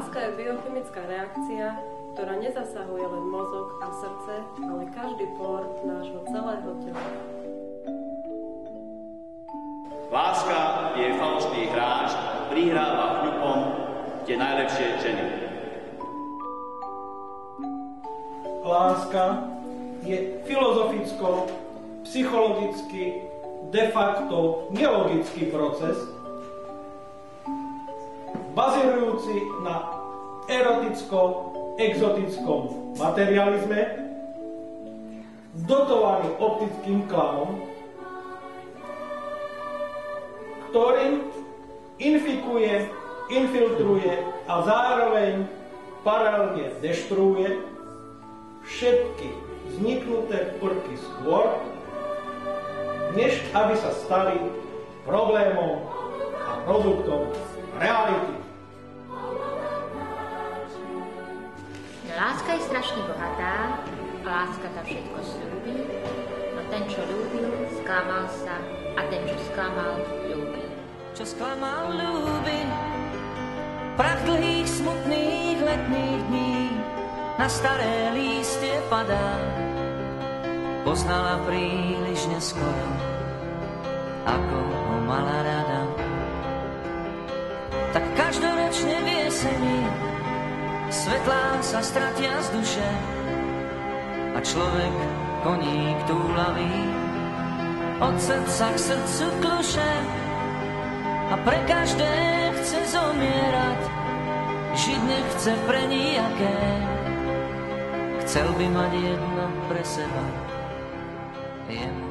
Láska je biochemická reakcia, ktorá nezasahuje len mozog a srdce, ale každý por nášho celého tela. Láska je falošný hráč, prihráva vľupom tie najlepšie ženy. Láska je filozoficko, psychologicky, de facto nelogický proces, bazirujúci na eroticko-exotickom materializme, dotovaný optickým klamom, ktorým infikuje, infiltruje a zároveň paralelne deštruuje všetky vzniknuté prvky skôr, než aby sa stali problémom a produktom reality. Láska je strašne bohatá, láska tá všetko slúbi, no ten, čo ľúbil, sklamal sa a ten, čo sklamal, ľúbi. Čo sklamal, ľúbi, prach dlhých, smutných letných dní na staré lístie padá. Poznala príliš neskoro, ako ho mala rada. Tak každoročne v jeseni svetlá sa stratia z duše a človek koník túlavý od srdca k srdcu kluše a pre každé chce zomierať, žiť nechce pre nijaké, chcel by mať jedno pre seba, jemu